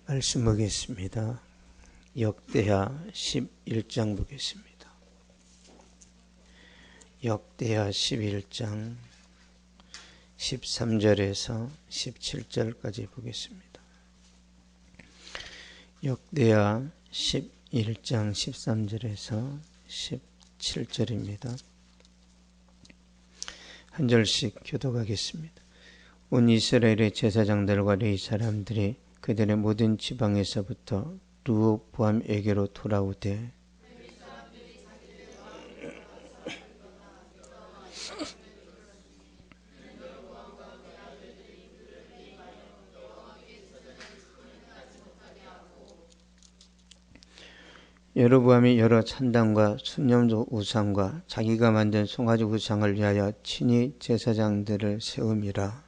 말씀 보겠습니다. 역대하 11장 보겠습니다. 역대하 11장 13절에서 17절까지 보겠습니다. 역대하 11장 13절에서 17절입니다. 한 절씩 교독하겠습니다. 온 이스라엘의 제사장들과 레위 사람들이 그들의 모든 지방에서부터 르호보암에게로 돌아오되 여로보암이 여러 찬당과 순념 우상과 자기가 만든 송아지 우상을 위하여 친히 제사장들을 세움이라.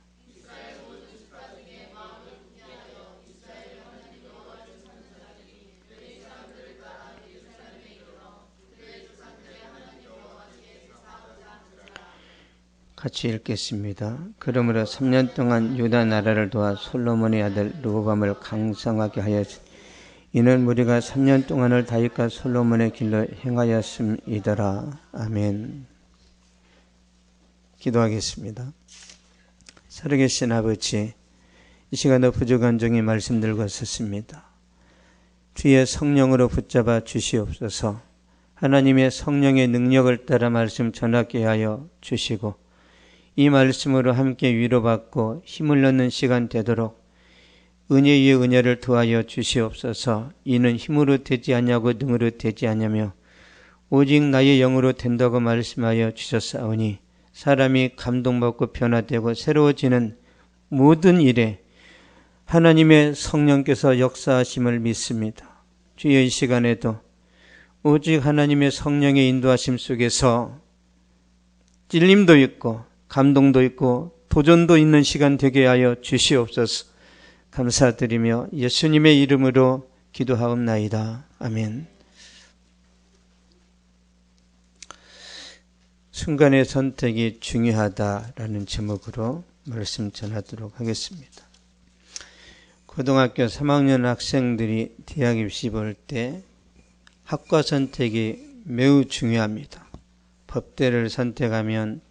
같이 읽겠습니다. 그러므로 3년 동안 유다 나라를 도와 솔로몬의 아들 르호보암을 강성하게 하였으니 이는 무리가 3년 동안을 다윗과 솔로몬의 길로 행하였음이더라. 아멘. 기도하겠습니다. 살아계신 아버지, 이 시간도 부족한 종이 말씀 들고 섰습니다. 주의 성령으로 붙잡아 주시옵소서. 하나님의 성령의 능력을 따라 말씀 전하게 하여 주시고 이 말씀으로 함께 위로받고 힘을 얻는 시간 되도록 은혜 위에 은혜를 더하여 주시옵소서. 이는 힘으로 되지 아니하고 능으로 되지 아니하며 오직 나의 영으로 된다고 말씀하여 주셨사오니 사람이 감동받고 변화되고 새로워지는 모든 일에 하나님의 성령께서 역사하심을 믿습니다. 주의 이 시간에도 오직 하나님의 성령의 인도하심 속에서 찔림도 있고 감동도 있고 도전도 있는 시간 되게 하여 주시옵소서. 감사드리며 예수님의 이름으로 기도하옵나이다. 아멘. 순간의 선택이 중요하다라는 제목으로 말씀 전하도록 하겠습니다. 고등학교 3학년 학생들이 대학 입시 볼 때 학과 선택이 매우 중요합니다. 법대를 선택하면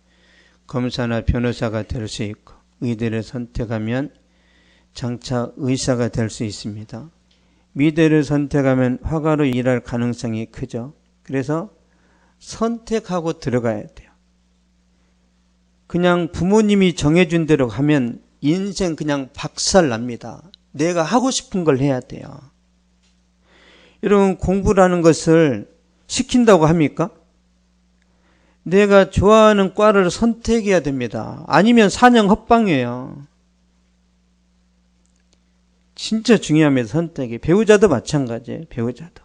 검사나 변호사가 될 수 있고 의대를 선택하면 장차 의사가 될 수 있습니다. 미대를 선택하면 화가로 일할 가능성이 크죠. 그래서 선택하고 들어가야 돼요. 그냥 부모님이 정해준 대로 하면 인생 그냥 박살납니다. 내가 하고 싶은 걸 해야 돼요. 여러분, 공부라는 것을 시킨다고 합니까? 내가 좋아하는 과를 선택해야 됩니다. 아니면 4년 헛방이에요. 진짜 중요합니다. 선택이. 배우자도 마찬가지예요. 배우자도.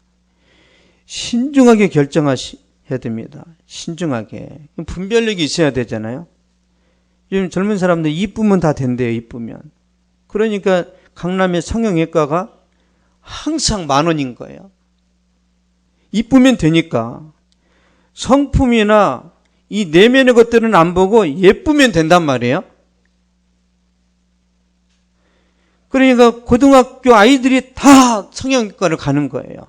신중하게 결정하셔야 됩니다. 신중하게. 분별력이 있어야 되잖아요. 요즘 젊은 사람들 이쁘면 다 된대요. 이쁘면. 그러니까 강남의 성형외과가 항상 10,000원인 거예요. 이쁘면 되니까. 성품이나 이 내면의 것들은 안 보고 예쁘면 된단 말이에요. 그러니까 고등학교 아이들이 다 성형외과를 가는 거예요.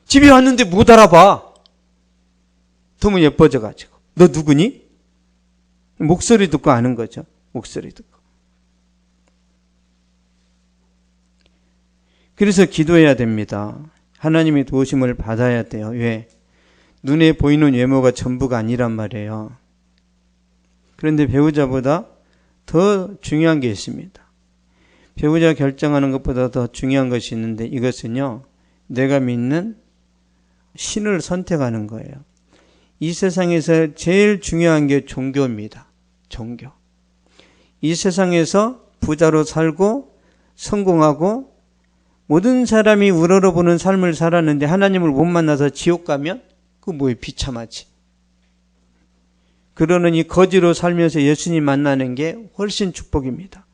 집에 왔는데 못 알아봐. 너무 예뻐져가지고. 너 누구니? 목소리 듣고 아는 거죠. 목소리 듣고. 그래서 기도해야 됩니다. 하나님의 도우심을 받아야 돼요. 왜? 눈에 보이는 외모가 전부가 아니란 말이에요. 그런데 배우자보다 더 중요한 게 있습니다. 배우자 결정하는 것보다 더 중요한 것이 있는데 이것은요, 내가 믿는 신을 선택하는 거예요. 이 세상에서 제일 중요한 게 종교입니다. 종교. 이 세상에서 부자로 살고 성공하고 모든 사람이 우러러보는 삶을 살았는데 하나님을 못 만나서 지옥 가면 그거 뭐예요? 비참하지. 그러느니 거지로 살면서 예수님 만나는 게 훨씬 축복입니다.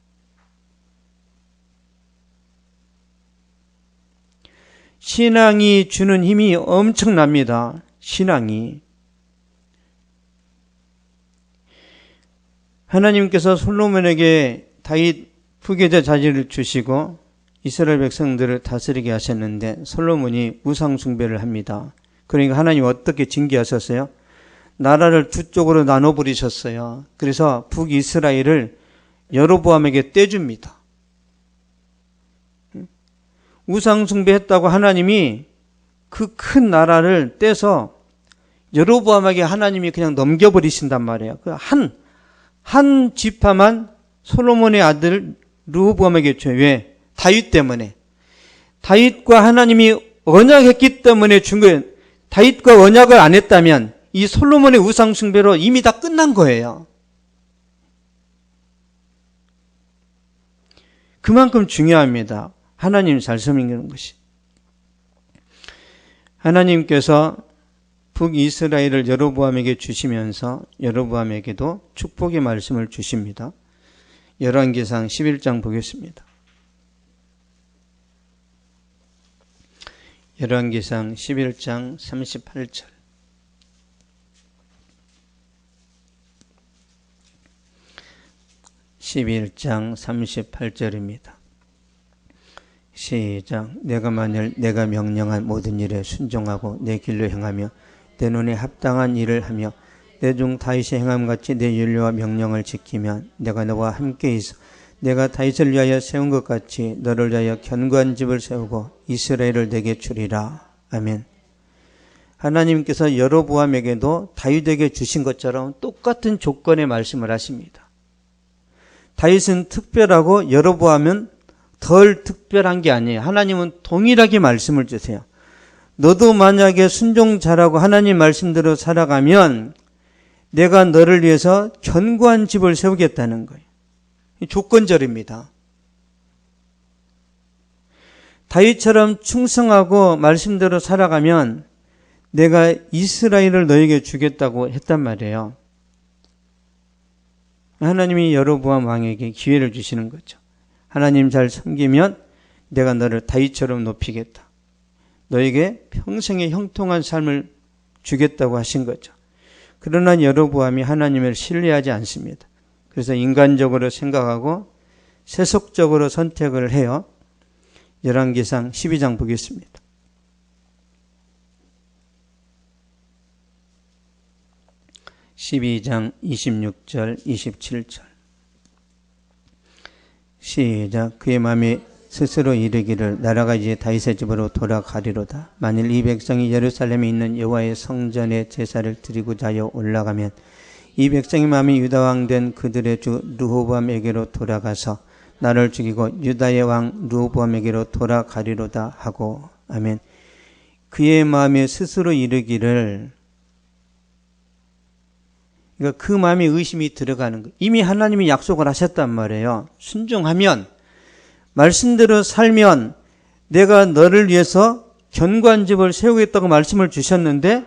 신앙이 주는 힘이 엄청납니다. 신앙이. 하나님께서 솔로몬에게 다윗 후계자 자질을 주시고 이스라엘 백성들을 다스리게 하셨는데 솔로몬이 우상 숭배를 합니다. 그러니까 하나님 어떻게 징계하셨어요? 나라를 두 쪽으로 나눠버리셨어요. 그래서 북이스라엘을 여로보암에게 떼줍니다. 우상 숭배했다고 하나님이 그 큰 나라를 떼서 여로보암에게 하나님이 그냥 넘겨버리신단 말이에요. 한 지파만 솔로몬의 아들 르호보암에게 줘요. 왜? 다윗 때문에. 다윗과 하나님이 언약했기 때문에 준 거예요. 다윗과 언약을 안 했다면 이 솔로몬의 우상 숭배로 이미 다 끝난 거예요. 그만큼 중요합니다. 하나님 잘 섬기는 것이. 하나님께서 북이스라엘을 여로보암에게 주시면서 여로보암에게도 축복의 말씀을 주십니다. 열왕기상 11장 보겠습니다. 열왕기상 11장 38절. (11장 38절입니다) 시작. 내가 만일 내가 명령한 모든 일에 순종하고 내 길로 행하며 내 눈에 합당한 일을 하며 내 중 다윗이 행함같이 내 윤례와 명령을 지키면 내가 너와 함께 있어 내가 다윗을 위하여 세운 것 같이 너를 위하여 견고한 집을 세우고 이스라엘을 내게 주리라. 아멘. 하나님께서 여로보암에게도 다윗에게 주신 것처럼 똑같은 조건의 말씀을 하십니다. 다윗은 특별하고 여로보암은 덜 특별한 게 아니에요. 하나님은 동일하게 말씀을 주세요. 너도 만약에 순종 잘하고 하나님 말씀대로 살아가면 내가 너를 위해서 견고한 집을 세우겠다는 거예요. 조건절입니다. 다윗처럼 충성하고 말씀대로 살아가면 내가 이스라엘을 너에게 주겠다고 했단 말이에요. 하나님이 여로보암 왕에게 기회를 주시는 거죠. 하나님 잘 섬기면 내가 너를 다윗처럼 높이겠다. 너에게 평생의 형통한 삶을 주겠다고 하신 거죠. 그러나 여로보암이 하나님을 신뢰하지 않습니다. 그래서 인간적으로 생각하고 세속적으로 선택을 해요. 열왕기상 12장 보겠습니다. (12장) 26절 27절 시작. 그의 마음이 스스로 이르기를 나라가 이제 다윗의 집으로 돌아가리로다. 만일 이 백성이 예루살렘에 있는 여호와의 성전에 제사를 드리고자 하여 올라가면 이 백성의 마음이 유다 왕 된 그들의 주 르호보암에게로 돌아가서 나를 죽이고 유다의 왕 르호보암에게로 돌아가리로다 하고. 아멘. 그의 마음이 스스로 이르기를, 그러니까 그 마음에 의심이 들어가는 거예요. 이미 하나님이 약속을 하셨단 말이에요. 순종하면, 말씀대로 살면 내가 너를 위해서 견고한 집을 세우겠다고 말씀을 주셨는데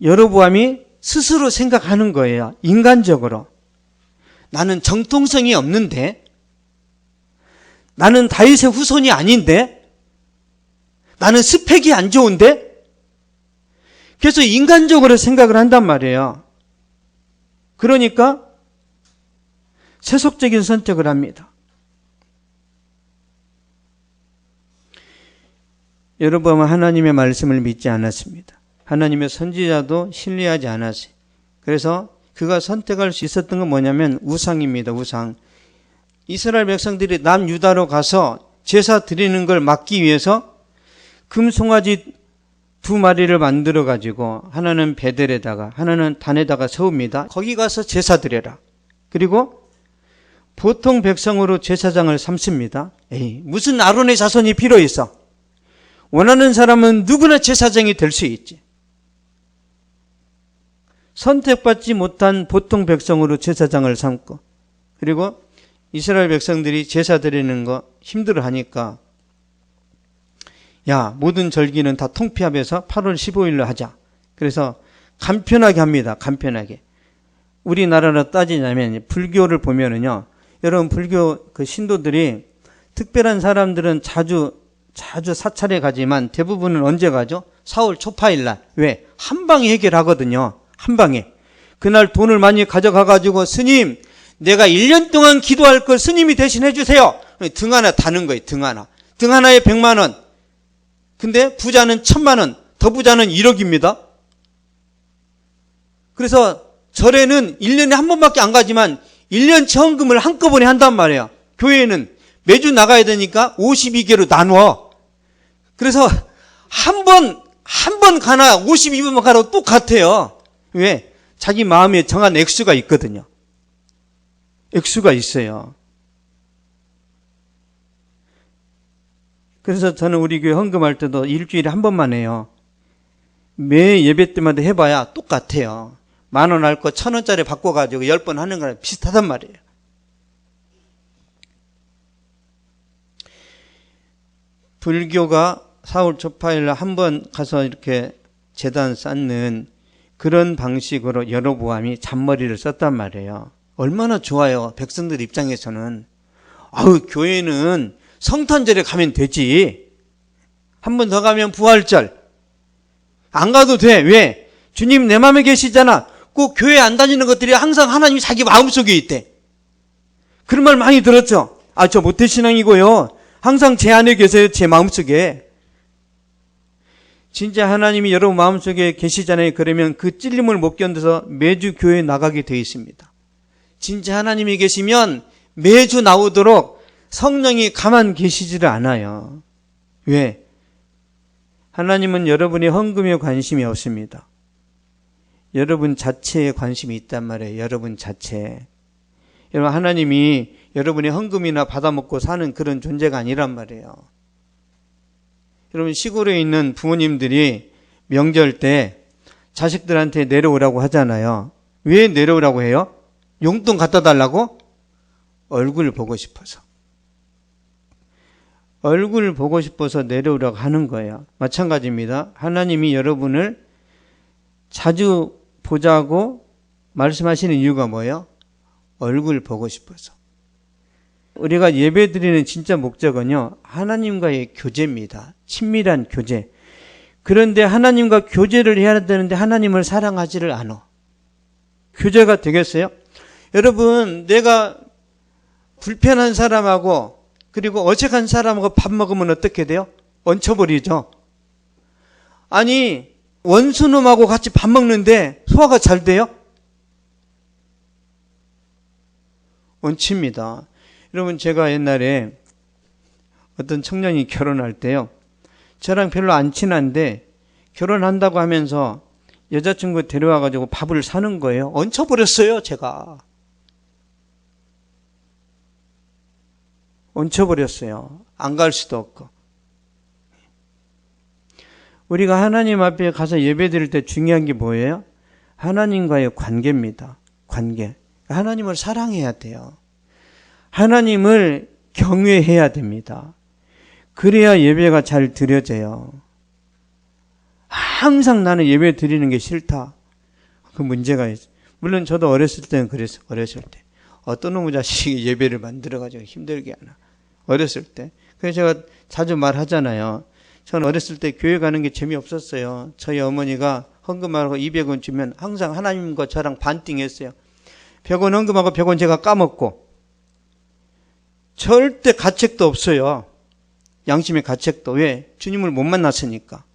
여로보암이 스스로 생각하는 거예요. 인간적으로. 나는 정통성이 없는데, 나는 다윗의 후손이 아닌데, 나는 스펙이 안 좋은데, 그래서 인간적으로 생각을 한단 말이에요. 그러니까 세속적인 선택을 합니다. 여로보암은 하나님의 말씀을 믿지 않았습니다. 하나님의 선지자도 신뢰하지 않았어요. 그래서 그가 선택할 수 있었던 건 뭐냐면 우상입니다. 우상. 이스라엘 백성들이 남유다로 가서 제사 드리는 걸 막기 위해서 금송아지 2마리를 만들어 가지고 하나는 베델에다가 하나는 단에다가 세웁니다. 거기 가서 제사 드려라. 그리고 보통 백성으로 제사장을 삼습니다. 에이, 무슨 아론의 자손이 필요 있어? 원하는 사람은 누구나 제사장이 될 수 있지. 선택받지 못한 보통 백성으로 제사장을 삼고, 그리고 이스라엘 백성들이 제사 드리는 거 힘들어하니까 야, 모든 절기는 다 통폐합해서 8월 15일로 하자. 그래서 간편하게 합니다. 간편하게. 우리나라로 따지자면 불교를 보면은요, 여러분 불교 그 신도들이 특별한 사람들은 자주 사찰에 가지만 대부분은 언제 가죠? 4월 초파일 날. 왜? 한 방에 해결하거든요. 한 방에. 그날 돈을 많이 가져가 가지고 스님, 내가 1년 동안 기도할 걸 스님이 대신 해주세요. 등 하나 다는 거예요. 등 하나. 등 하나에 100만 원. 근데 부자는 1000만 원, 더 부자는 1억입니다. 그래서 절에는 1년에 한 번밖에 안 가지만 1년치 헌금을 한꺼번에 한단 말이에요. 교회는 매주 나가야 되니까 52개로 나눠. 그래서 한 번 가나 52번만 가도 똑같아요. 왜? 자기 마음에 정한 액수가 있거든요. 액수가 있어요. 그래서 저는 우리 교회 헌금할 때도 일주일에 한 번만 해요. 매 예배 때마다 해봐야 똑같아요. 10,000원 할 거 1,000원짜리 바꿔가지고 10번 하는 거랑 비슷하단 말이에요. 불교가 사울 초파일 한 번 가서 이렇게 제단 쌓는 그런 방식으로 여로보암이 잔머리를 썼단 말이에요. 얼마나 좋아요. 백성들 입장에서는. 아우, 교회는 성탄절에 가면 되지. 한 번 더 가면 부활절. 안 가도 돼. 왜? 주님 내 마음에 계시잖아. 꼭 교회 안 다니는 것들이 항상 하나님이 자기 마음속에 있대. 그런 말 많이 들었죠? 아, 저 모태신앙이고요. 항상 제 안에 계세요. 제 마음속에. 진짜 하나님이 여러분 마음속에 계시잖아요. 그러면 그 찔림을 못 견뎌서 매주 교회에 나가게 되어 있습니다. 진짜 하나님이 계시면 매주 나오도록 성령이 가만 계시지를 않아요. 왜? 하나님은 여러분의 헌금에 관심이 없습니다. 여러분 자체에 관심이 있단 말이에요. 여러분 자체에. 여러분 하나님이 여러분의 헌금이나 받아먹고 사는 그런 존재가 아니란 말이에요. 여러분 시골에 있는 부모님들이 명절 때 자식들한테 내려오라고 하잖아요. 왜 내려오라고 해요? 용돈 갖다 달라고? 얼굴 보고 싶어서. 얼굴 보고 싶어서 내려오라고 하는 거예요. 마찬가지입니다. 하나님이 여러분을 자주 보자고 말씀하시는 이유가 뭐예요? 얼굴 보고 싶어서. 우리가 예배드리는 진짜 목적은요, 하나님과의 교제입니다. 친밀한 교제. 그런데 하나님과 교제를 해야 되는데 하나님을 사랑하지를 않아. 교제가 되겠어요? 여러분, 내가 불편한 사람하고 그리고 어색한 사람하고 밥 먹으면 어떻게 돼요? 얹혀버리죠. 아니, 원수놈하고 같이 밥 먹는데 소화가 잘 돼요? 얹힙니다. 여러분, 제가 옛날에 어떤 청년이 결혼할 때요, 저랑 별로 안 친한데 결혼한다고 하면서 여자친구 데려와가지고 밥을 사는 거예요. 얹혀버렸어요, 제가. 얹혀버렸어요. 안 갈 수도 없고. 우리가 하나님 앞에 가서 예배 드릴 때 중요한 게 뭐예요? 하나님과의 관계입니다. 관계. 하나님을 사랑해야 돼요. 하나님을 경외해야 됩니다. 그래야 예배가 잘 드려져요. 항상 나는 예배 드리는 게 싫다. 그 문제가 있어요. 물론 저도 어렸을 때는 그랬어요. 어렸을 때. 어떤 놈의 자식이 예배를 만들어가지고 힘들게 하나. 어렸을 때. 그래서 제가 자주 말하잖아요. 저는 어렸을 때 교회 가는 게 재미없었어요. 저희 어머니가 헌금하고 200원 주면 항상 하나님과 저랑 반띵했어요. 100원 헌금하고 100원 제가 까먹고. 절대 가책도 없어요. 양심의 가책도. 왜? 주님을 못 만났으니까.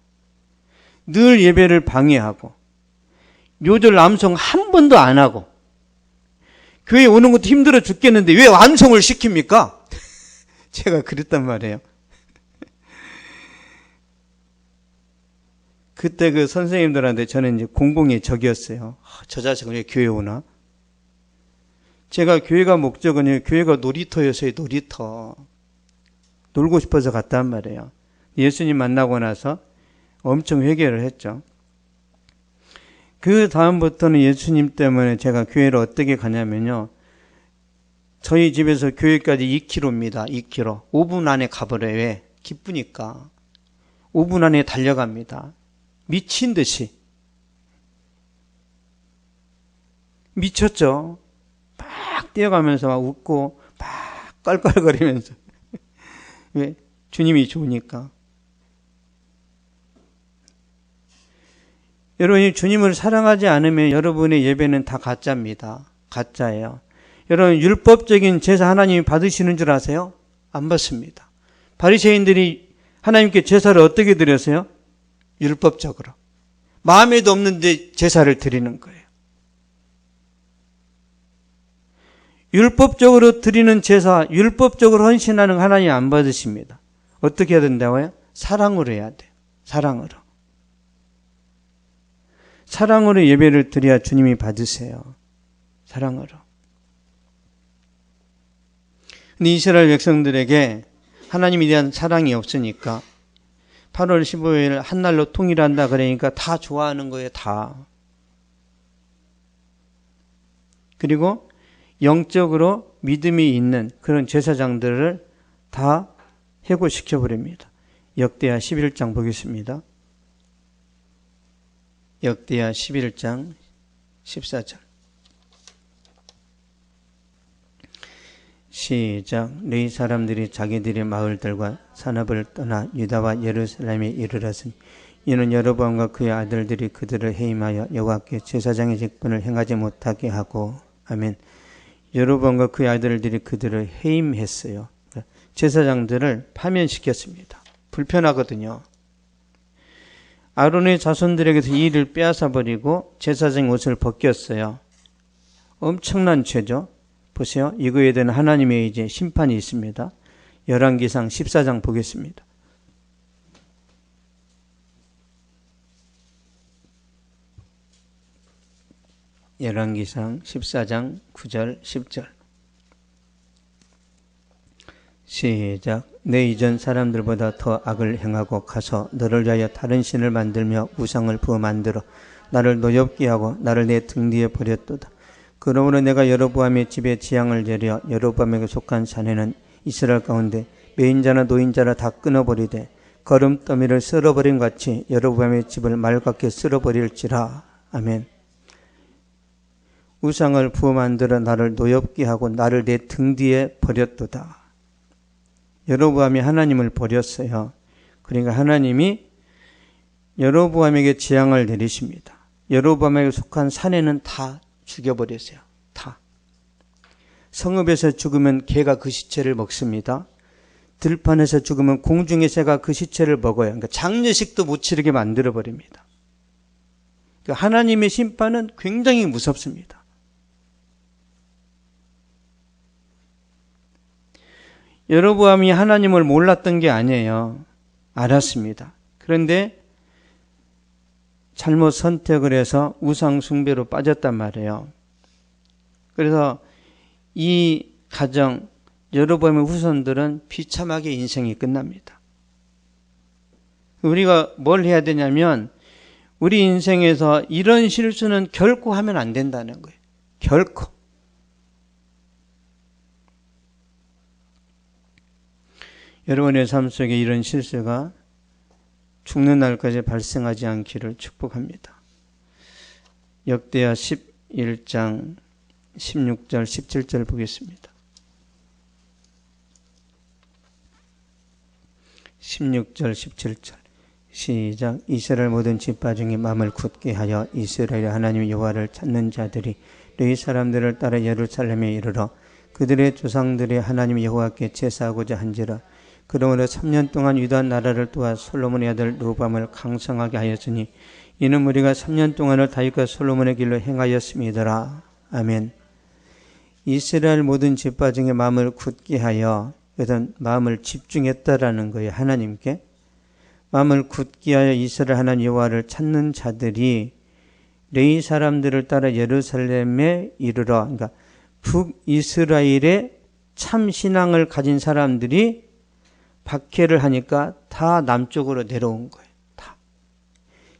늘 예배를 방해하고 요절 암송 한 번도 안 하고 교회 오는 것도 힘들어 죽겠는데 왜 암송을 시킵니까? 제가 그랬단 말이에요. 그때 그 선생님들한테 저는 이제 공공의 적이었어요. 저 자식은 왜 교회 오나? 제가 교회가 목적은 교회가 놀이터였어요. 놀이터. 놀고 싶어서 갔단 말이에요. 예수님 만나고 나서 엄청 회개를 했죠. 그 다음부터는 예수님 때문에 제가 교회를 어떻게 가냐면요. 저희 집에서 교회까지 2km입니다. 2km. 5분 안에 가버려요. 왜? 기쁘니까. 5분 안에 달려갑니다. 미친 듯이. 미쳤죠. 막 뛰어가면서 막 웃고 막 깔깔거리면서. 왜? 주님이 좋으니까. 여러분이 주님을 사랑하지 않으면 여러분의 예배는 다 가짜입니다. 가짜예요. 여러분 율법적인 제사 하나님이 받으시는 줄 아세요? 안 받습니다. 바리새인들이 하나님께 제사를 어떻게 드렸어요? 율법적으로. 마음에도 없는데 제사를 드리는 거예요. 율법적으로 드리는 제사, 율법적으로 헌신하는 하나님 안 받으십니다. 어떻게 해야 된다고요? 사랑으로 해야 돼요. 사랑으로. 사랑으로 예배를 드려야 주님이 받으세요. 사랑으로. 근데 이스라엘 백성들에게 하나님에 대한 사랑이 없으니까 8월 15일 한날로 통일한다 그러니까 다 좋아하는 거예요. 다. 그리고 영적으로 믿음이 있는 그런 제사장들을 다 해고시켜버립니다. 역대하 11장 보겠습니다. 역대하 11장 14절. 시작. 레위 사람들이 자기들의 마을들과 산업을 떠나 유다와 예루살렘에 이르렀으니 이는 여로보암과 그의 아들들이 그들을 해임하여 여호와께 제사장의 직분을 행하지 못하게 하고. 아멘. 여로보암과 그의 아들들이 그들을 해임했어요. 제사장들을 파면시켰습니다. 불편하거든요. 아론의 자손들에게서 이 일을 빼앗아 버리고 제사장 옷을 벗겼어요. 엄청난 죄죠. 보세요. 이거에 대한 하나님의 이제 심판이 있습니다. 열왕기상 14장 보겠습니다. 열왕기상 14장 9절 10절. 시작. 내 이전 사람들보다 더 악을 행하고 가서 너를 위하여 다른 신을 만들며 우상을 부어 만들어 나를 노엽게 하고 나를 내 등 뒤에 버렸도다. 그러므로 내가 여로보암의 집에 재앙을 내려 여로보암에게 속한 사내는 이스라엘 가운데 매인자나 노인자라 다 끊어버리되 거름더미를 쓸어버린 같이 여로보암의 집을 말갛게 쓸어버릴지라. 아멘. 우상을 부어 만들어 나를 노엽게 하고 나를 내 등 뒤에 버렸도다. 여로보암이 하나님을 버렸어요. 그러니까 하나님이 여로보암에게 재앙을 내리십니다. 여로보암에게 속한 사내는 다 죽여버렸어요. 다. 성읍에서 죽으면 개가 그 시체를 먹습니다. 들판에서 죽으면 공중의 새가 그 시체를 먹어요. 그러니까 장례식도 못 치르게 만들어버립니다. 그러니까 하나님의 심판은 굉장히 무섭습니다. 여로보암이 하나님을 몰랐던 게 아니에요. 알았습니다. 그런데 잘못 선택을 해서 우상 숭배로 빠졌단 말이에요. 그래서 이 가정, 여로보암의 후손들은 비참하게 인생이 끝납니다. 우리가 뭘 해야 되냐면 우리 인생에서 이런 실수는 결코 하면 안 된다는 거예요. 결코. 여러분의 삶 속에 이런 실수가 죽는 날까지 발생하지 않기를 축복합니다. 역대하 11장 16절 17절 보겠습니다. 16절 17절 시작. 이스라엘 모든 지파 중에 마음을 굳게 하여 이스라엘의 하나님 여호와를 찾는 자들이 레위 사람들을 따라 예루살렘에 이르러 그들의 조상들의 하나님 여호와께 제사하고자 한지라. 그러므로 3년 동안 유다 나라를 도와 솔로몬의 아들 르호보암을 강성하게 하였으니 이는 우리가 3년 동안을 다윗과 솔로몬의 길로 행하였음이더라. 아멘. 이스라엘 모든 지파 중에 마음을 굳게 하여, 이것은 마음을 집중했다라는 거예요. 하나님께. 마음을 굳게 하여 이스라엘 하나님 여호와를 찾는 자들이 레위 사람들을 따라 예루살렘에 이르러, 그러니까 북이스라엘의 참 신앙을 가진 사람들이 박해를 하니까 다 남쪽으로 내려온 거예요. 다.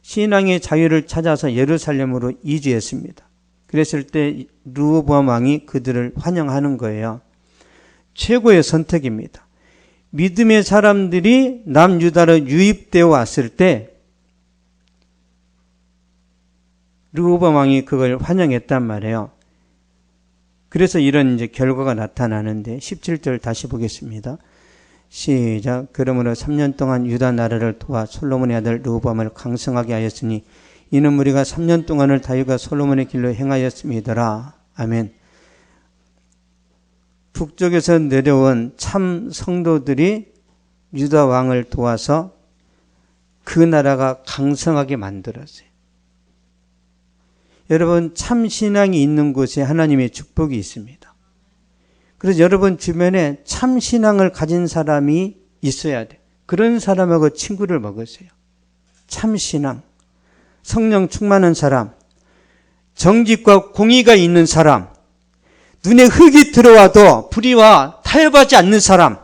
신앙의 자유를 찾아서 예루살렘으로 이주했습니다. 그랬을 때 르호보암 왕이 그들을 환영하는 거예요. 최고의 선택입니다. 믿음의 사람들이 남유다로 유입되어 왔을 때 르호보암 왕이 그걸 환영했단 말이에요. 그래서 이런 이제 결과가 나타나는데 17절 다시 보겠습니다. 시작. 그러므로 3년 동안 유다 나라를 도와 솔로몬의 아들 르호보암을 강성하게 하였으니 이는 우리가 3년 동안을 다윗과 솔로몬의 길로 행하였음이더라. 아멘. 북쪽에서 내려온 참 성도들이 유다 왕을 도와서 그 나라가 강성하게 만들었어요. 여러분, 참 신앙이 있는 곳에 하나님의 축복이 있습니다. 그래서 여러분 주변에 참 신앙을 가진 사람이 있어야 돼요. 그런 사람하고 친구를 먹으세요. 참 신앙, 성령 충만한 사람, 정직과 공의가 있는 사람, 눈에 흙이 들어와도 불의와 타협하지 않는 사람,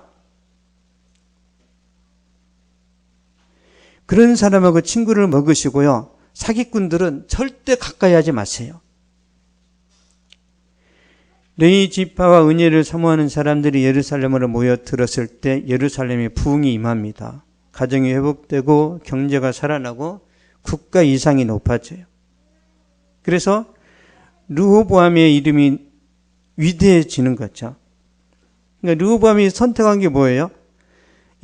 그런 사람하고 친구를 먹으시고요. 사기꾼들은 절대 가까이 하지 마세요. 레위 지파와 은혜를 사모하는 사람들이 예루살렘으로 모여들었을 때 예루살렘에 부흥이 임합니다. 가정이 회복되고 경제가 살아나고 국가 이상이 높아져요. 그래서 르호보암의 이름이 위대해지는 거죠. 그러니까 르호보암이 선택한 게 뭐예요?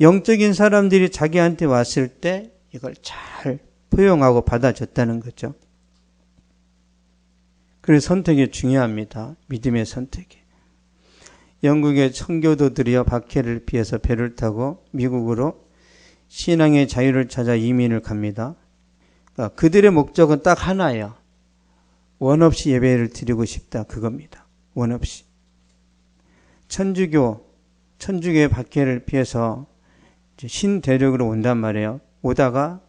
영적인 사람들이 자기한테 왔을 때 이걸 잘 포용하고 받아줬다는 거죠. 그래서 선택이 중요합니다. 믿음의 선택이. 영국의 청교도들이요, 박해를 피해서 배를 타고 미국으로 신앙의 자유를 찾아 이민을 갑니다. 그러니까 그들의 목적은 딱 하나예요. 원 없이 예배를 드리고 싶다. 그겁니다. 원 없이. 천주교의 박해를 피해서 신대륙으로 온단 말이에요. 오다가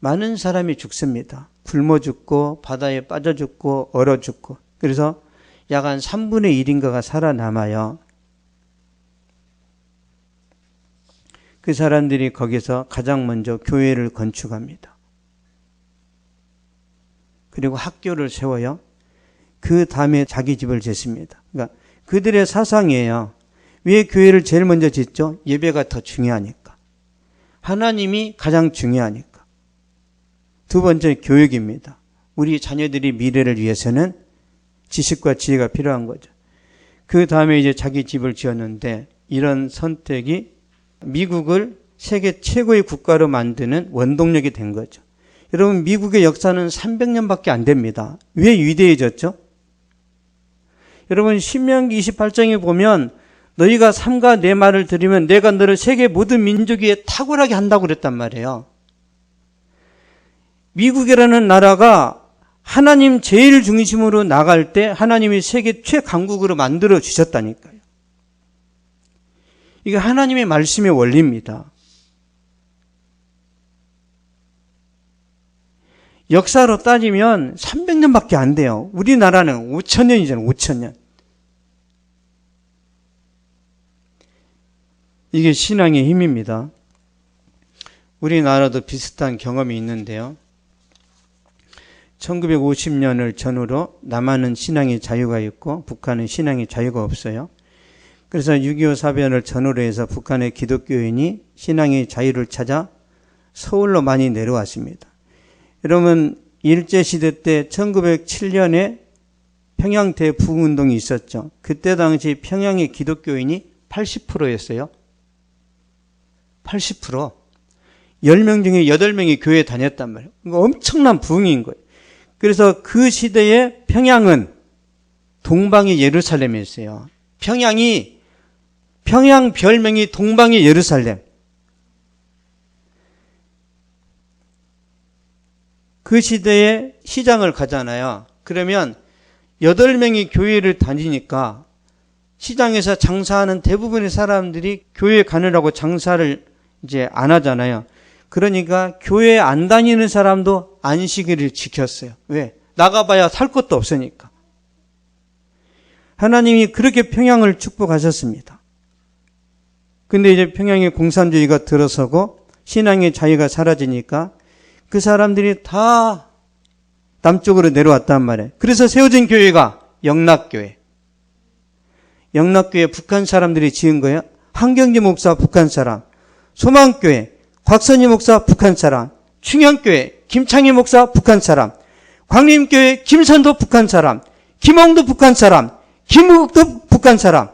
많은 사람이 죽습니다. 굶어 죽고 바다에 빠져 죽고 얼어 죽고. 그래서 약 한 3분의 1인가가 살아남아요. 그 사람들이 거기서 가장 먼저 교회를 건축합니다. 그리고 학교를 세워요. 그 다음에 자기 집을 짓습니다. 그러니까 그들의 사상이에요. 왜 교회를 제일 먼저 짓죠? 예배가 더 중요하니까. 하나님이 가장 중요하니까. 두 번째, 교육입니다. 우리 자녀들이 미래를 위해서는 지식과 지혜가 필요한 거죠. 그 다음에 이제 자기 집을 지었는데 이런 선택이 미국을 세계 최고의 국가로 만드는 원동력이 된 거죠. 여러분, 미국의 역사는 300년밖에 안 됩니다. 왜 위대해졌죠? 여러분, 신명기 28장에 보면 너희가 삼가 내 말을 들으면 내가 너를 세계 모든 민족 위에 탁월하게 한다고 그랬단 말이에요. 미국이라는 나라가 하나님 제일 중심으로 나갈 때 하나님이 세계 최강국으로 만들어 주셨다니까요. 이게 하나님의 말씀의 원리입니다. 역사로 따지면 300년밖에 안 돼요. 우리나라는 5,000년이잖아요. 5,000년. 이게 신앙의 힘입니다. 우리나라도 비슷한 경험이 있는데요. 1950년을 전후로 남한은 신앙의 자유가 있고 북한은 신앙의 자유가 없어요. 그래서 6.25 사변을 전후로 해서 북한의 기독교인이 신앙의 자유를 찾아 서울로 많이 내려왔습니다. 여러분, 일제시대 때 1907년에 평양 대부흥운동이 있었죠. 그때 당시 평양의 기독교인이 80%였어요. 80%. 10명 중에 8명이 교회에 다녔단 말이에요. 이거 엄청난 부흥인 거예요. 그래서 그 시대에 평양은 동방의 예루살렘이었어요. 평양 별명이 동방의 예루살렘. 그 시대에 시장을 가잖아요. 그러면 8명이 교회를 다니니까 시장에서 장사하는 대부분의 사람들이 교회에 가느라고 장사를 이제 안 하잖아요. 그러니까 교회 안 다니는 사람도 안식일을 지켰어요. 왜? 나가봐야 살 것도 없으니까. 하나님이 그렇게 평양을 축복하셨습니다. 근데 이제 평양에 공산주의가 들어서고 신앙의 자유가 사라지니까 그 사람들이 다 남쪽으로 내려왔단 말이에요. 그래서 세워진 교회가 영락교회. 영락교회 북한 사람들이 지은 거예요. 한경지 목사 북한 사람, 소망교회 곽선희 목사 북한 사람, 충영교회 김창희 목사 북한 사람, 광림교회 김선도 북한 사람, 김홍도 북한 사람, 김우국도 북한 사람.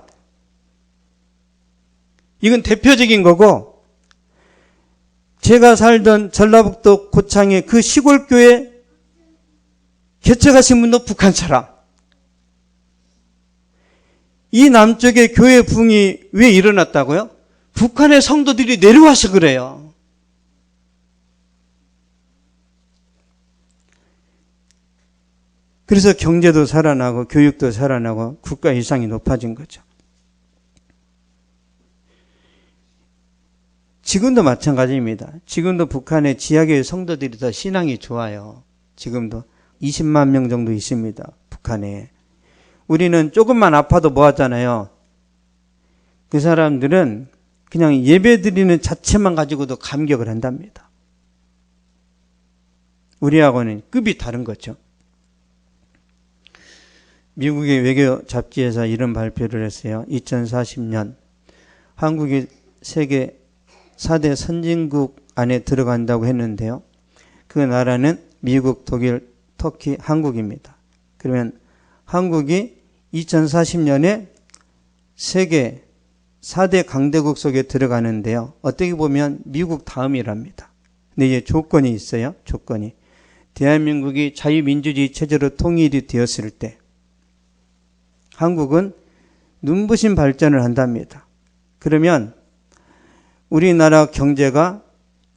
이건 대표적인 거고, 제가 살던 전라북도 고창의 그 시골교회 개척하신 분도 북한 사람. 이 남쪽의 교회 부흥이 왜 일어났다고요? 북한의 성도들이 내려와서 그래요. 그래서 경제도 살아나고 교육도 살아나고 국가 위상이 높아진 거죠. 지금도 마찬가지입니다. 지금도 북한의 지하교회 성도들이 더 신앙이 좋아요. 지금도 20만 명 정도 있습니다. 북한에. 우리는 조금만 아파도 뭐 하잖아요. 그 사람들은 그냥 예배 드리는 자체만 가지고도 감격을 한답니다. 우리하고는 급이 다른 거죠. 미국의 외교 잡지에서 이런 발표를 했어요. 2040년 한국이 세계 4대 선진국 안에 들어간다고 했는데요. 그 나라는 미국, 독일, 터키, 한국입니다. 그러면 한국이 2040년에 세계 4대 강대국 속에 들어가는데요. 어떻게 보면 미국 다음이랍니다. 근데 이제 조건이 있어요. 조건이. 대한민국이 자유민주주의 체제로 통일이 되었을 때 한국은 눈부신 발전을 한답니다. 그러면 우리나라 경제가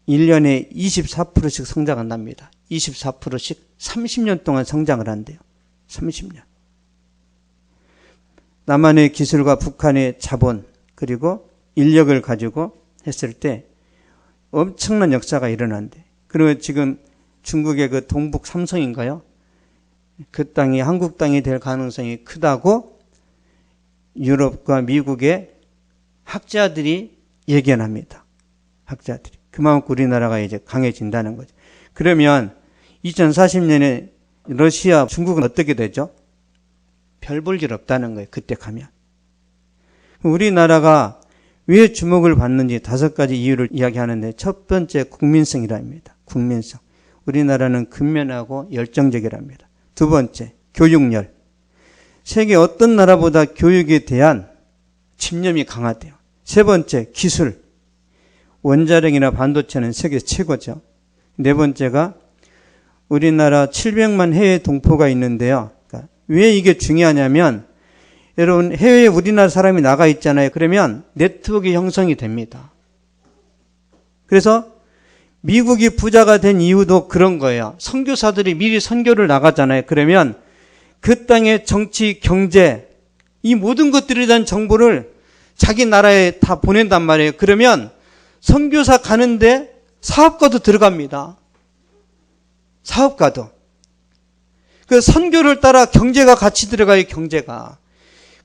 1년에 24%씩 성장한답니다. 24%씩 30년 동안 성장을 한대요. 30년. 남한의 기술과 북한의 자본 그리고 인력을 가지고 했을 때 엄청난 역사가 일어난대. 그리고 지금 중국의 그 동북 삼성인가요? 그 땅이 한국 땅이 될 가능성이 크다고 유럽과 미국의 학자들이 예견합니다. 학자들이. 그만큼 우리나라가 이제 강해진다는 거죠. 그러면 2040년에 러시아, 중국은 어떻게 되죠? 별 볼 일 없다는 거예요. 그때 가면. 우리나라가 왜 주목을 받는지 5가지 이유를 이야기하는데 첫 번째 국민성이랍니다. 국민성. 우리나라는 근면하고 열정적이랍니다. 두 번째, 교육열. 세계 어떤 나라보다 교육에 대한 집념이 강하대요. 세 번째, 기술. 원자력이나 반도체는 세계 최고죠. 네 번째가 우리나라 700만 해외 동포가 있는데요. 그러니까 왜 이게 중요하냐면 여러분 해외에 우리나라 사람이 나가 있잖아요. 그러면 네트워크 형성이 됩니다. 그래서 미국이 부자가 된 이유도 그런 거예요. 선교사들이 미리 선교를 나가잖아요. 그러면 그 땅의 정치, 경제 이 모든 것들에 대한 정보를 자기 나라에 다 보낸단 말이에요. 그러면 선교사 가는데 사업가도 들어갑니다. 사업가도. 그 선교를 따라 경제가 같이 들어가요. 경제가.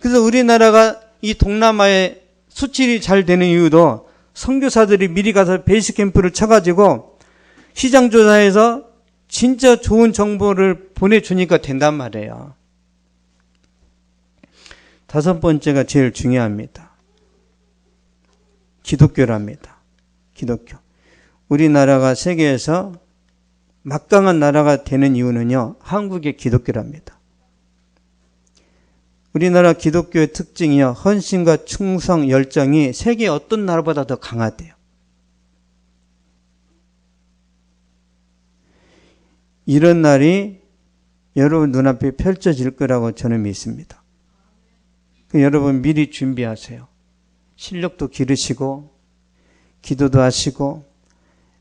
그래서 우리나라가 이 동남아에 수출이 잘 되는 이유도 선교사들이 미리 가서 베이스 캠프를 쳐가지고 시장 조사해서 진짜 좋은 정보를 보내주니까 된단 말이에요. 5번째가 제일 중요합니다. 기독교랍니다. 기독교. 우리나라가 세계에서 막강한 나라가 되는 이유는요. 한국의 기독교랍니다. 우리나라 기독교의 특징이요. 헌신과 충성, 열정이 세계 어떤 나라보다 더 강하대요. 이런 날이 여러분 눈앞에 펼쳐질 거라고 저는 믿습니다. 여러분 미리 준비하세요. 실력도 기르시고 기도도 하시고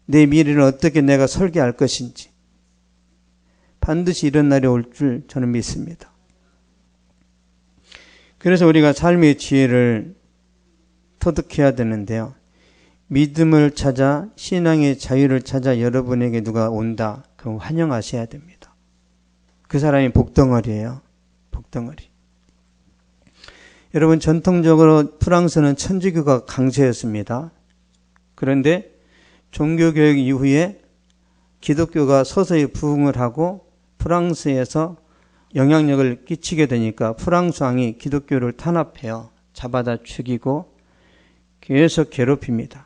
내 미래를 어떻게 내가 설계할 것인지 반드시 이런 날이 올 줄 저는 믿습니다. 그래서 우리가 삶의 지혜를 터득해야 되는데요. 믿음을 찾아 신앙의 자유를 찾아 여러분에게 누가 온다. 그럼 환영하셔야 됩니다. 그 사람이 복덩어리예요. 복덩어리. 여러분 전통적으로 프랑스는 천주교가 강세였습니다. 그런데 종교개혁 이후에 기독교가 서서히 부흥을 하고 프랑스에서 영향력을 끼치게 되니까 프랑스 왕이 기독교를 탄압해요. 잡아다 죽이고 계속 괴롭힙니다.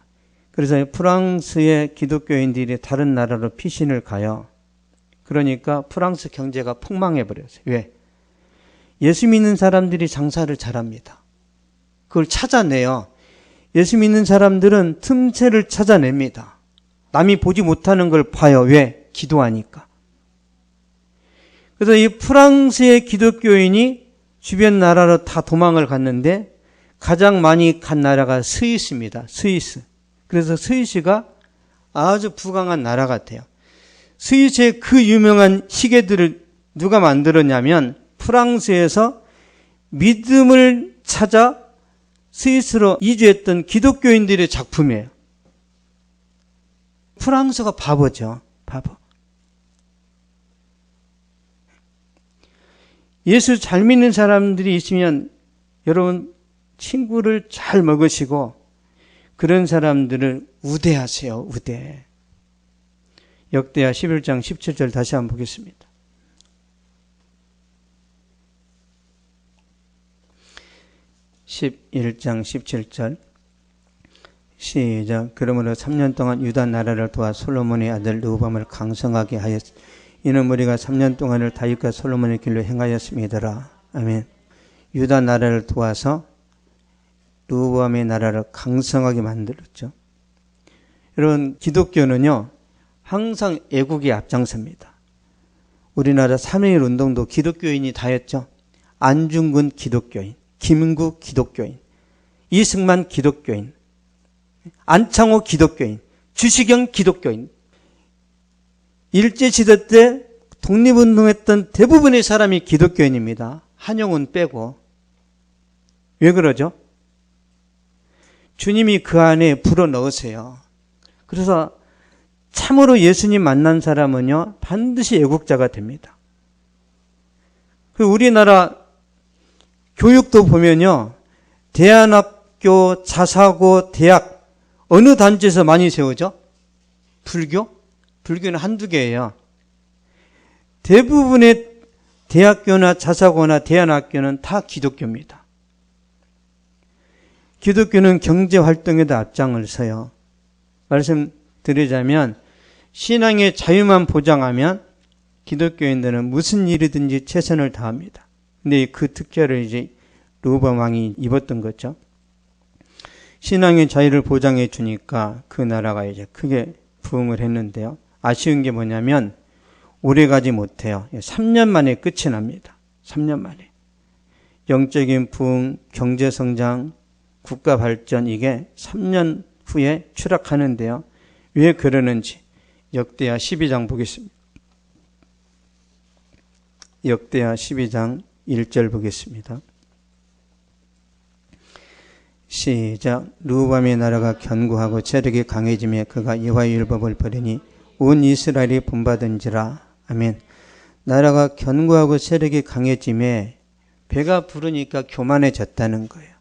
그래서 프랑스의 기독교인들이 다른 나라로 피신을 가요. 그러니까 프랑스 경제가 폭망해버렸어요. 왜? 예수 믿는 사람들이 장사를 잘합니다. 그걸 찾아내요. 예수 믿는 사람들은 틈새를 찾아냅니다. 남이 보지 못하는 걸 봐요. 왜? 기도하니까. 그래서 이 프랑스의 기독교인이 주변 나라로 다 도망을 갔는데 가장 많이 간 나라가 스위스입니다. 스위스. 그래서 스위스가 아주 부강한 나라 같아요. 스위스의 그 유명한 시계들을 누가 만들었냐면 프랑스에서 믿음을 찾아 스위스로 이주했던 기독교인들의 작품이에요. 프랑스가 바보죠. 바보. 예수 잘 믿는 사람들이 있으면 여러분 친구를 잘 먹으시고 그런 사람들을 우대하세요. 우대. 역대하 11장 17절 다시 한번 보겠습니다. (11장 17절) 시작. 그러므로 3년 동안 유다 나라를 도와 솔로몬의 아들 르호보암을 강성하게 하였으니 이는 우리가 3년 동안을 다윗과 솔로몬의 길로 행하였음이더라. 아멘. 유다 나라를 도와서 르호보암의 나라를 강성하게 만들었죠. 여러분, 기독교는요 항상 애국에 앞장섭니다. 우리나라 3.1 운동도 기독교인이 다 했죠. 안중근 기독교인, 김구 기독교인, 이승만 기독교인, 안창호 기독교인, 주시경 기독교인. 일제시대 때 독립운동했던 대부분의 사람이 기독교인입니다. 한용운 빼고. 왜 그러죠? 주님이 그 안에 불어넣으세요. 그래서 참으로 예수님 만난 사람은요 반드시 애국자가 됩니다. 우리나라 교육도 보면요 대안학교, 자사고, 대학 어느 단지에서 많이 세우죠? 불교? 불교는 한두 개예요. 대부분의 대학교나 자사고나 대안학교는 다 기독교입니다. 기독교는 경제활동에도 앞장을 서요. 말씀드리자면 신앙의 자유만 보장하면 기독교인들은 무슨 일이든지 최선을 다합니다. 근데 그 특혜를 이제 르호보암 왕이 입었던 거죠. 신앙의 자유를 보장해 주니까 그 나라가 이제 크게 부흥을 했는데요. 아쉬운 게 뭐냐면 오래 가지 못해요. 3년 만에 끝이 납니다. 3년 만에. 영적인 부흥, 경제성장, 국가 발전 이게 3년 후에 추락하는데요. 왜 그러는지 역대하 12장 보겠습니다. 역대하 12장 1절 보겠습니다. 시작. 르호보암의 나라가 견고하고 체력이 강해지며 그가 여호와의 율법을 버리니 온 이스라엘이 본받은지라. 아멘. 나라가 견고하고 체력이 강해지며 배가 부르니까 교만해졌다는 거예요.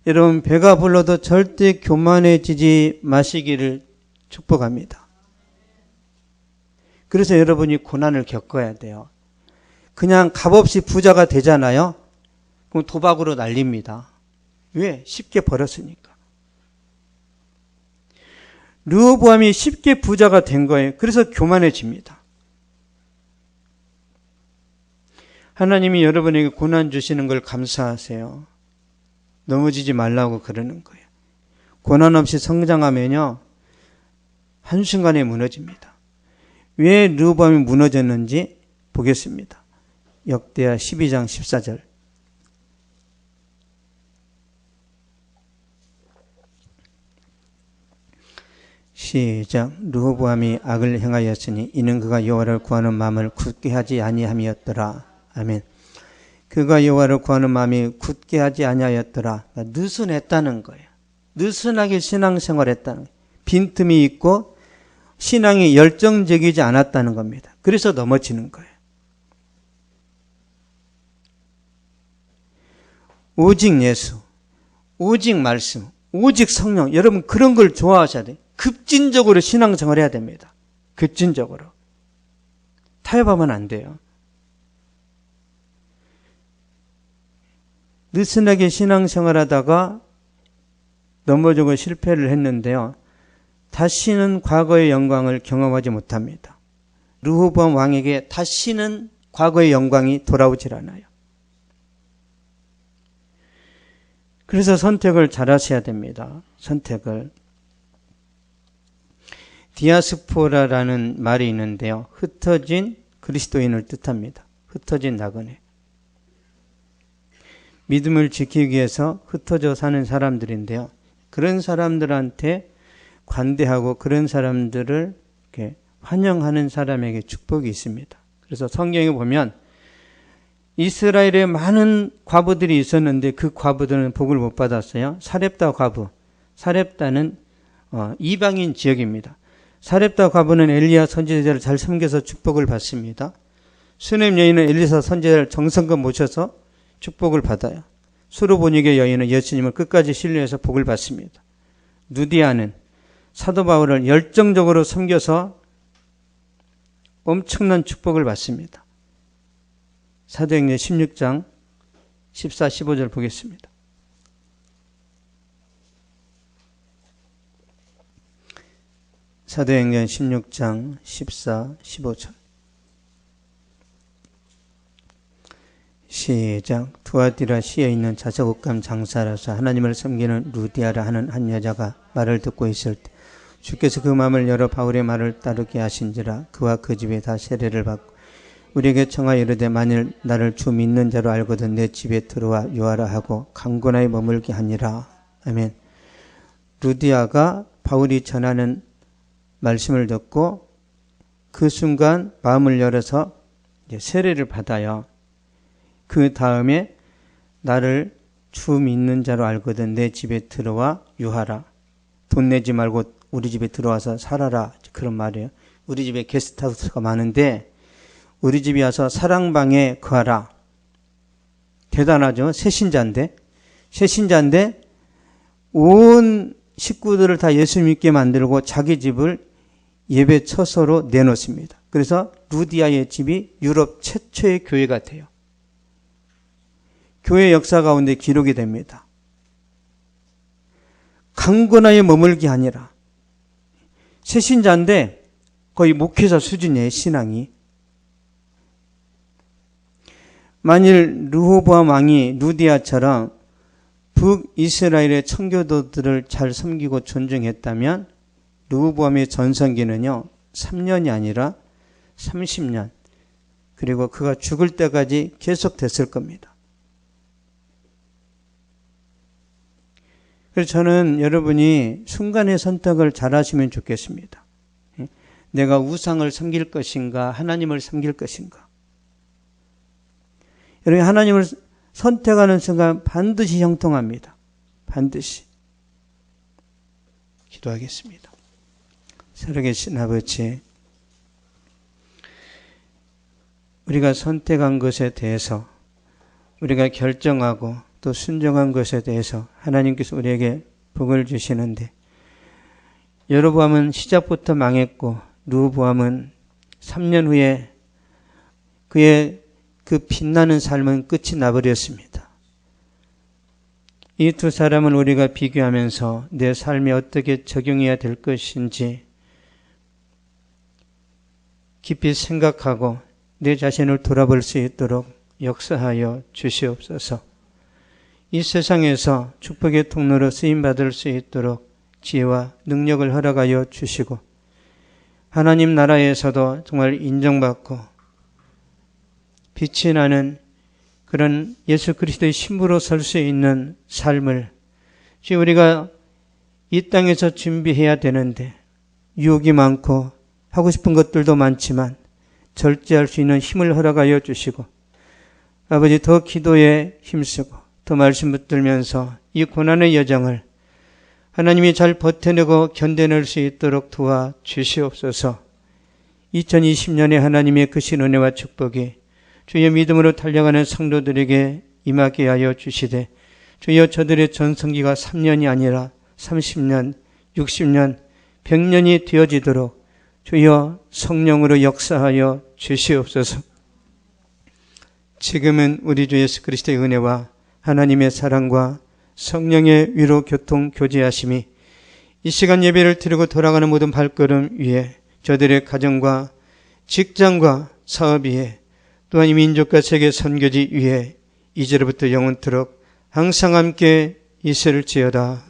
여러분 배가 불러도 절대 교만해지지 마시기를 축복합니다. 그래서 여러분이 고난을 겪어야 돼요. 그냥 값없이 부자가 되잖아요. 그럼 도박으로 날립니다. 왜? 쉽게 벌었으니까. 르호보암이 쉽게 부자가 된 거예요. 그래서 교만해집니다. 하나님이 여러분에게 고난 주시는 걸 감사하세요. 넘어지지 말라고 그러는 거예요. 고난 없이 성장하면요 한순간에 무너집니다. 왜 르호보암이 무너졌는지 보겠습니다. 역대하 12장 14절. 시작. 르호보암이 악을 행하였으니 이는 그가 여호와를 구하는 마음을 굳게 하지 아니함이었더라. 아멘. 그가 여호와를 구하는 마음이 굳게 하지 아니하였더라. 그러니까 느슨했다는 거예요. 느슨하게 신앙생활했다는 거예요. 빈틈이 있고 신앙이 열정적이지 않았다는 겁니다. 그래서 넘어지는 거예요. 오직 예수, 오직 말씀, 오직 성령. 여러분 그런 걸 좋아하셔야 돼요. 급진적으로 신앙생활 해야 됩니다. 급진적으로. 타협하면 안 돼요. 느슨하게 신앙생활 하다가 넘어지고 실패를 했는데요. 다시는 과거의 영광을 경험하지 못합니다. 르호보암 왕에게 다시는 과거의 영광이 돌아오질 않아요. 그래서 선택을 잘 하셔야 됩니다. 선택을. 디아스포라라는 말이 있는데요. 흩어진 그리스도인을 뜻합니다. 흩어진 나그네. 믿음을 지키기 위해서 흩어져 사는 사람들인데요. 그런 사람들한테 관대하고 그런 사람들을 이렇게 환영하는 사람에게 축복이 있습니다. 그래서 성경에 보면 이스라엘에 많은 과부들이 있었는데 그 과부들은 복을 못 받았어요. 사렙다 과부. 사렙다는 이방인 지역입니다. 사렙다 과부는 엘리야 선지자를 잘 섬겨서 축복을 받습니다. 수넴 여인은 엘리사 선지자를 정성껏 모셔서 축복을 받아요. 수르보니게 여인은 예수님을 끝까지 신뢰해서 복을 받습니다. 누디아는 사도 바울을 열정적으로 섬겨서 엄청난 축복을 받습니다. 사도행전 16장 14, 15절 보겠습니다. 사도행전 16장 14, 15절 시작. 두아디라 시에 있는 자석옷감 장사라서 하나님을 섬기는 루디아라 하는 한 여자가 말을 듣고 있을 때 주께서 그 마음을 열어 바울의 말을 따르게 하신지라. 그와 그 집에 다 세례를 받고 우리에게 청하여 이르되 만일 나를 주 믿는 자로 알거든 내 집에 들어와 유하라 하고 강권하에 머물게 하니라. 아멘. 루디아가 바울이 전하는 말씀을 듣고 그 순간 마음을 열어서 세례를 받아요. 그 다음에 나를 주 믿는 자로 알거든 내 집에 들어와 유하라. 돈 내지 말고 우리 집에 들어와서 살아라. 그런 말이에요. 우리 집에 게스트하우스가 많은데 우리 집에 와서 사랑방에 거하라. 대단하죠. 새신자인데 온 식구들을 다 예수 믿게 만들고 자기 집을 예배 처소로 내놓습니다. 그래서 루디아의 집이 유럽 최초의 교회가 돼요. 교회 역사 가운데 기록이 됩니다. 강권하에 머물게 아니라 새신자인데 거의 목회자 수준이에요. 신앙이. 만일 르호보암 왕이 루디아처럼 북이스라엘의 청교도들을 잘 섬기고 존중했다면 르호보암의 전성기는요 3년이 아니라 30년 그리고 그가 죽을 때까지 계속됐을 겁니다. 그래서 저는 여러분이 순간의 선택을 잘 하시면 좋겠습니다. 내가 우상을 섬길 것인가 하나님을 섬길 것인가. 여러분 하나님을 선택하는 순간 반드시 형통합니다. 반드시. 기도하겠습니다. 살아계신 아버지, 우리가 선택한 것에 대해서 우리가 결정하고 또 순종한 것에 대해서 하나님께서 우리에게 복을 주시는데 여로보암은 시작부터 망했고 르호보암은 3년 후에 그의 그 빛나는 삶은 끝이 나버렸습니다. 이 두 사람은 우리가 비교하면서 내 삶에 어떻게 적용해야 될 것인지 깊이 생각하고 내 자신을 돌아볼 수 있도록 역사하여 주시옵소서. 이 세상에서 축복의 통로로 쓰임받을 수 있도록 지혜와 능력을 허락하여 주시고 하나님 나라에서도 정말 인정받고 빛이 나는 그런 예수 그리스도의 신부로 설 수 있는 삶을 우리가 이 땅에서 준비해야 되는데 유혹이 많고 하고 싶은 것들도 많지만 절제할 수 있는 힘을 허락하여 주시고 아버지 더 기도에 힘쓰고 더 말씀 붙들면서 이 고난의 여정을 하나님이 잘 버텨내고 견뎌낼 수 있도록 도와 주시옵소서. 2020년에 하나님의 크신 은혜와 축복이 주의 믿음으로 달려가는 성도들에게 임하게 하여 주시되 주여 저들의 전성기가 3년이 아니라 30년, 60년, 100년이 되어지도록 주여 성령으로 역사하여 주시옵소서. 지금은 우리 주 예수 그리스도의 은혜와 하나님의 사랑과 성령의 위로 교통 교제하심이 이 시간 예배를 드리고 돌아가는 모든 발걸음 위에 저들의 가정과 직장과 사업 위에 또한 이 민족과 세계 선교지 위에 이제로부터 영원토록 항상 함께 있을지어다.